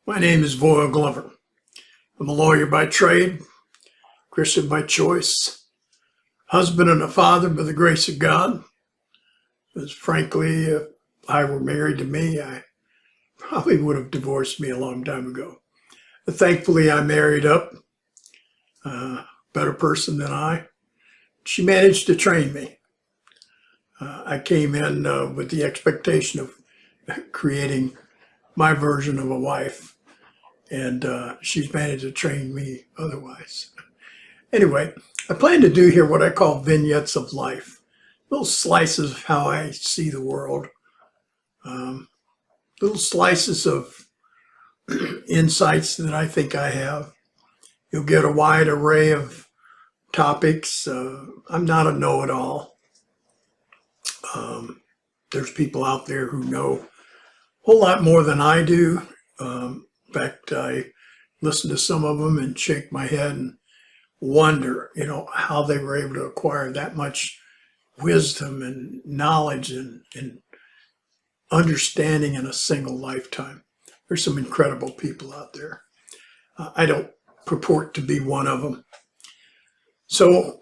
My name is Voyle Glover. I'm a lawyer by trade, Christian by choice, husband and a father by the grace of God. Because frankly, if I were married to me, I probably would have divorced me a long time ago. But thankfully, I married up a better person than I. She managed to train me. I came in with the expectation of creating my version of a wife, and she's managed to train me otherwise. Anyway, I plan to do here what I call vignettes of life, little slices of how I see the world, little slices of insights that I think I have. You'll get a wide array of topics. I'm not a know-it-all. There's people out there who know a whole lot more than I do. In fact, I listen to some of them and shake my head and wonder, how they were able to acquire that much wisdom and knowledge and understanding in a single lifetime. There's some incredible people out there. I don't purport to be one of them. So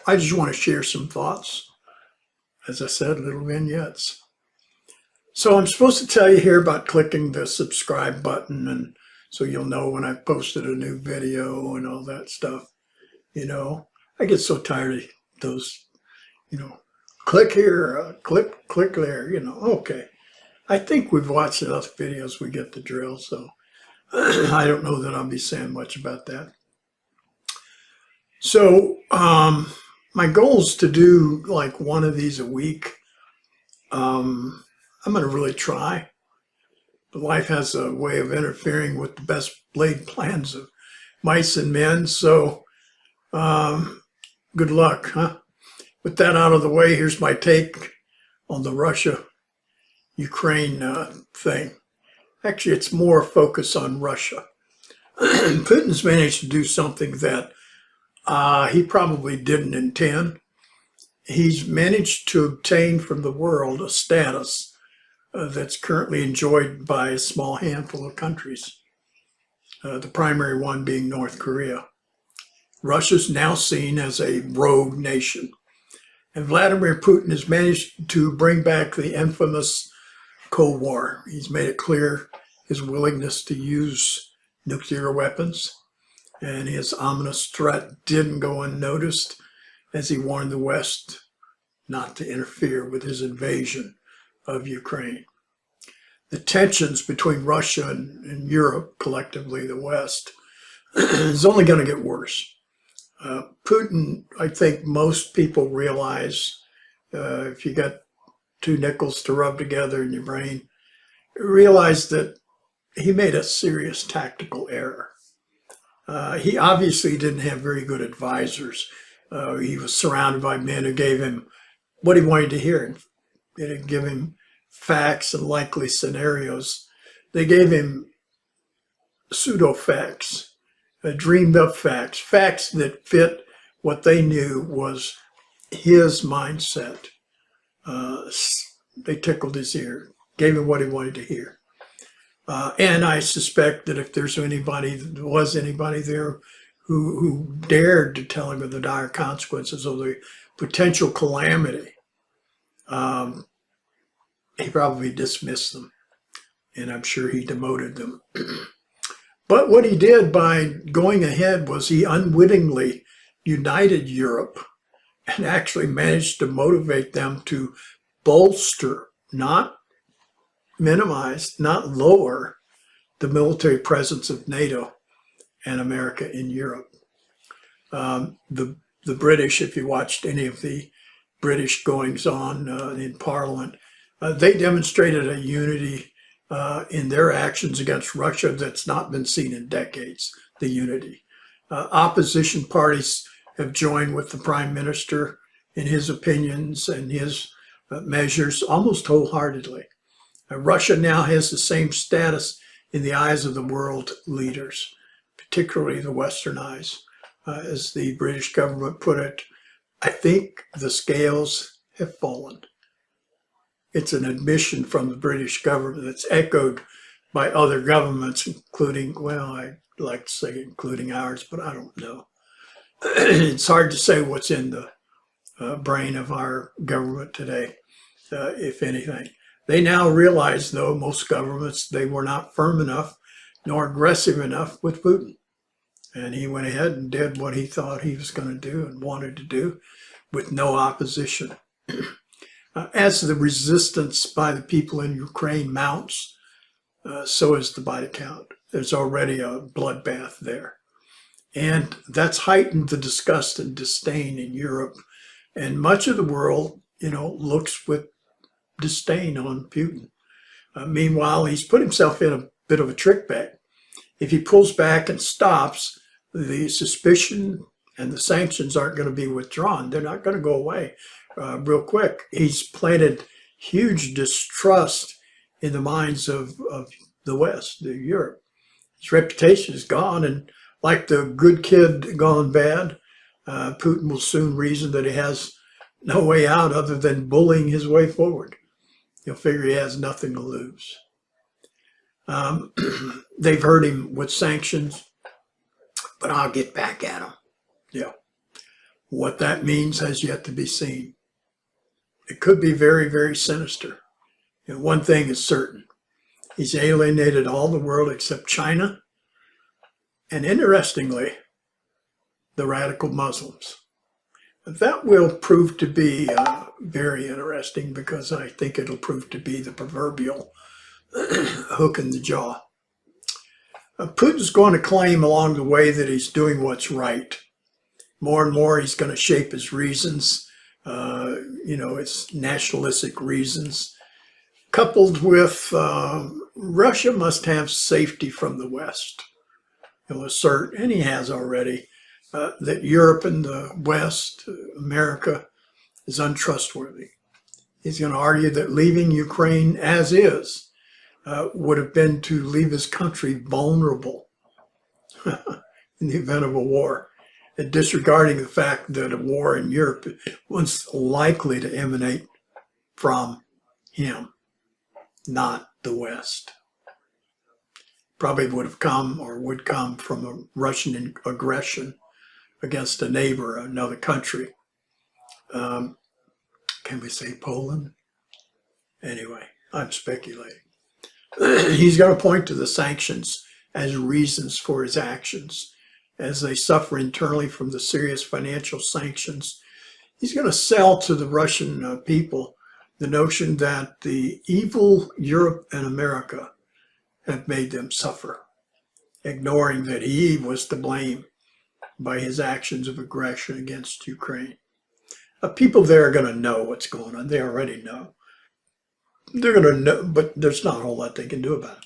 I just want to share some thoughts. As I said, little vignettes. So I'm supposed to tell you here about clicking the subscribe button, and so you'll know when I've posted a new video and all that stuff. I get so tired of those, click here, click there, okay. I think we've watched enough videos, we get the drill, so I don't know that I'll be saying much about that. So my goal is to do like one of these a week. I'm going to really try. But life has a way of interfering with the best laid plans of mice and men, so good luck, huh? With that out of the way, here's my take on the Russia-Ukraine thing. Actually, it's more focus on Russia. Putin's managed to do something that he probably didn't intend. He's managed to obtain from the world a status that's currently enjoyed by a small handful of countries, the primary one being North Korea. Russia's now seen as a rogue nation, and Vladimir Putin has managed to bring back the infamous Cold War. He's made it clear his willingness to use nuclear weapons, and his ominous threat didn't go unnoticed as he warned the West not to interfere with his invasion of Ukraine. The tensions between Russia and Europe, collectively the West, is only going to get worse. Putin, I think most people realize, if you got two nickels to rub together in your brain, realize that he made a serious tactical error. He obviously didn't have very good advisors. He was surrounded by men who gave him what he wanted to hear. They didn't give him facts and likely scenarios. They gave him pseudo-facts, dreamed up facts, facts that fit what they knew was his mindset. They tickled his ear, gave him what he wanted to hear. And I suspect that if there was anybody there who dared to tell him of the dire consequences of the potential calamity, he probably dismissed them, and I'm sure he demoted them. But what he did by going ahead was he unwittingly united Europe and actually managed to motivate them to bolster, not minimize, not lower, the military presence of NATO and America in Europe. The British, if you watched any of the British goings-on in Parliament, they demonstrated a unity in their actions against Russia that's not been seen in decades, the unity. Opposition parties have joined with the Prime Minister in his opinions and his measures almost wholeheartedly. Russia now has the same status in the eyes of the world leaders, particularly the Western eyes. As the British government put it, I think the scales have fallen. It's an admission from the British government that's echoed by other governments, including, well, I'd like to say including ours, but I don't know. It's hard to say what's in the brain of our government today, if anything. They now realize, though, most governments, they were not firm enough nor aggressive enough with Putin. And he went ahead and did what he thought he was going to do and wanted to do with no opposition. As the resistance by the people in Ukraine mounts, so is the body count. There's already a bloodbath there. And that's heightened the disgust and disdain in Europe. And much of the world, looks with disdain on Putin. Meanwhile, he's put himself in a bit of a trick bag. If he pulls back and stops, the suspicion and the sanctions aren't going to be withdrawn. They're not going to go away real quick. He's planted huge distrust in the minds of the West, Europe. His reputation is gone, and like the good kid gone bad, Putin will soon reason that he has no way out other than bullying his way forward. He'll figure he has nothing to lose. They've hurt him with sanctions, but I'll get back at him. Yeah. What that means has yet to be seen. It could be very, very sinister. And one thing is certain. He's alienated all the world except China, and interestingly, the radical Muslims. That will prove to be very interesting, because I think it'll prove to be the proverbial hook in the jaw. Putin's going to claim along the way that he's doing what's right. More and more, he's going to shape his reasons, it's nationalistic reasons, coupled with Russia must have safety from the West. He'll assert, and he has already, that Europe and the West, America, is untrustworthy. He's going to argue that leaving Ukraine as is would have been to leave his country vulnerable in the event of a war, and disregarding the fact that a war in Europe was likely to emanate from him, not the West. Probably would have come or would come from a Russian aggression against a neighbor, another country. Can we say Poland? Anyway, I'm speculating. He's going to point to the sanctions as reasons for his actions. As they suffer internally from the serious financial sanctions, he's going to sell to the Russian people the notion that the evil Europe and America have made them suffer, ignoring that he was to blame by his actions of aggression against Ukraine. People there are going to know what's going on. They already know. They're going to know, but there's not a whole lot they can do about it.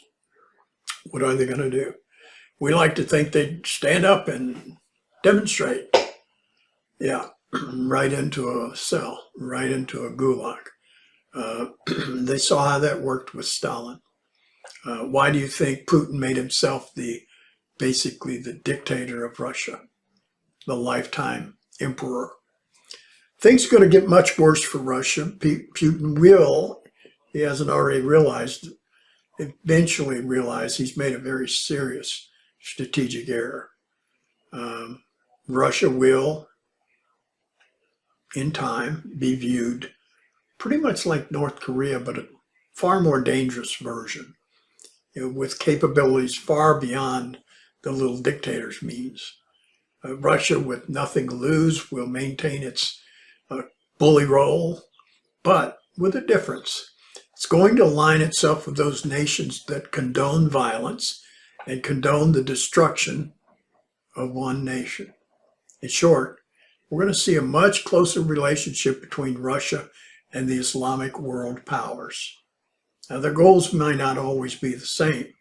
What are they going to do? We like to think they'd stand up and demonstrate. Yeah, right into a cell, right into a gulag. They saw how that worked with Stalin. Why do you think Putin made himself basically the dictator of Russia, the lifetime emperor? Things are going to get much worse for Russia. Putin will, he hasn't already realized, eventually realize he's made a very serious strategic error. Russia will, in time, be viewed pretty much like North Korea, but a far more dangerous version, with capabilities far beyond the little dictator's means. Russia, with nothing to lose, will maintain its bully role, but with a difference. It's going to align itself with those nations that condone violence and condone the destruction of one nation. In short, we're going to see a much closer relationship between Russia and the Islamic world powers. Now, their goals might not always be the same,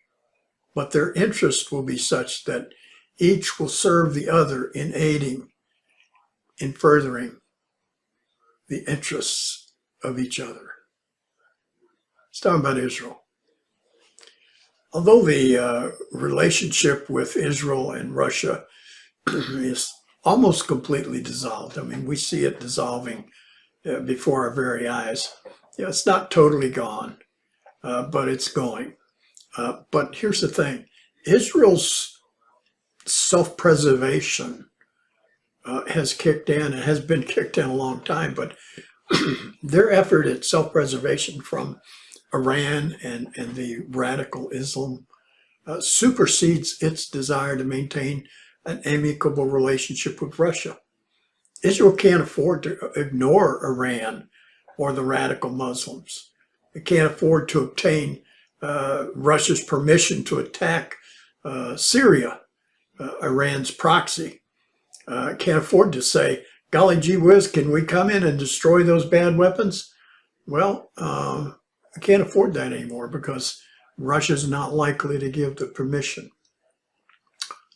but their interests will be such that each will serve the other in aiding, in furthering the interests of each other. Let's talk about Israel. Although the relationship with Israel and Russia is almost completely dissolved, I mean, we see it dissolving before our very eyes. It's not totally gone, but it's going. But here's the thing. Israel's self-preservation has kicked in and has been kicked in a long time, but their effort at self-preservation from Iran and the radical Islam supersedes its desire to maintain an amicable relationship with Russia. Israel can't afford to ignore Iran or the radical Muslims. It can't afford to obtain Russia's permission to attack Syria, Iran's proxy. Can't afford to say, golly gee whiz, can we come in and destroy those bad weapons? Well, I can't afford that anymore because Russia's not likely to give the permission.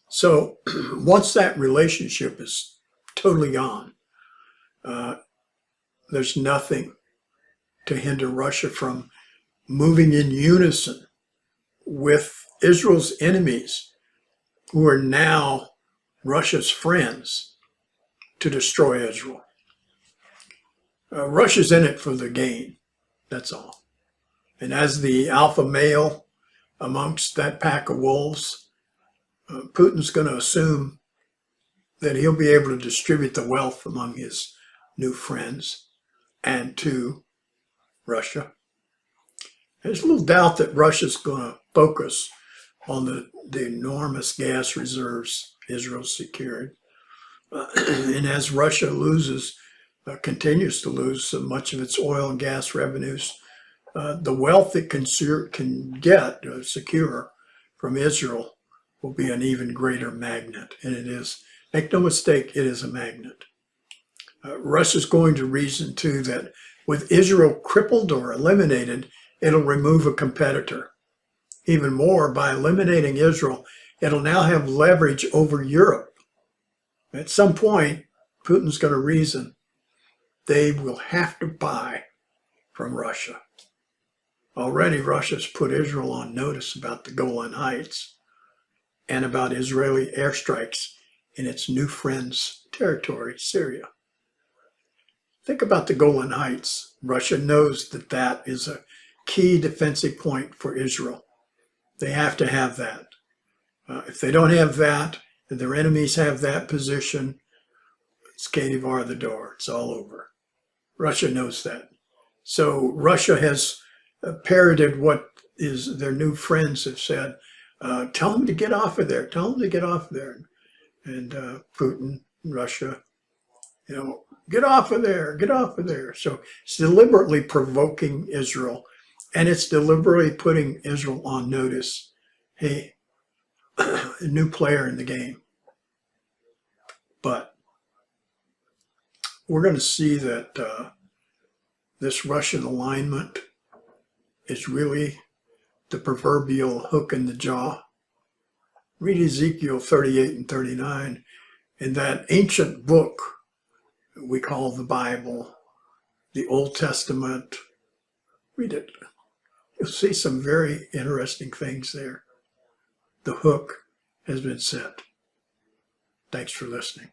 So once that relationship is totally gone, there's nothing to hinder Russia from moving in unison with Israel's enemies, who are now Russia's friends, to destroy Israel. Russia's in it for the gain, that's all. And as the alpha male amongst that pack of wolves, Putin's going to assume that he'll be able to distribute the wealth among his new friends and to Russia. There's little doubt that Russia's going to focus on the enormous gas reserves Israel's secured. And as Russia continues to lose so much of its oil and gas revenues, the wealth it can secure from Israel will be an even greater magnet. And it is, make no mistake, it is a magnet. Russia's going to reason too that with Israel crippled or eliminated, it'll remove a competitor. Even more, by eliminating Israel, it'll now have leverage over Europe. At some point, Putin's going to reason they will have to buy from Russia. Already, Russia's put Israel on notice about the Golan Heights and about Israeli airstrikes in its new friend's territory, Syria. Think about the Golan Heights. Russia knows that that is a key defensive point for Israel. They have to have that. If they don't have that, and their enemies have that position, it's Katie bar the door. It's all over. Russia knows that. So Russia has parroted what is their new friends have said. Tell them to get off of there. Tell them to get off of there. And Putin, Russia, get off of there. Get off of there. So it's deliberately provoking Israel. And it's deliberately putting Israel on notice. Hey, a new player in the game. But we're going to see that this Russian alignment is really the proverbial hook in the jaw. Read Ezekiel 38 and 39 in that ancient book we call the Bible, the Old Testament. Read it. You'll see some very interesting things there. The hook has been set. Thanks for listening.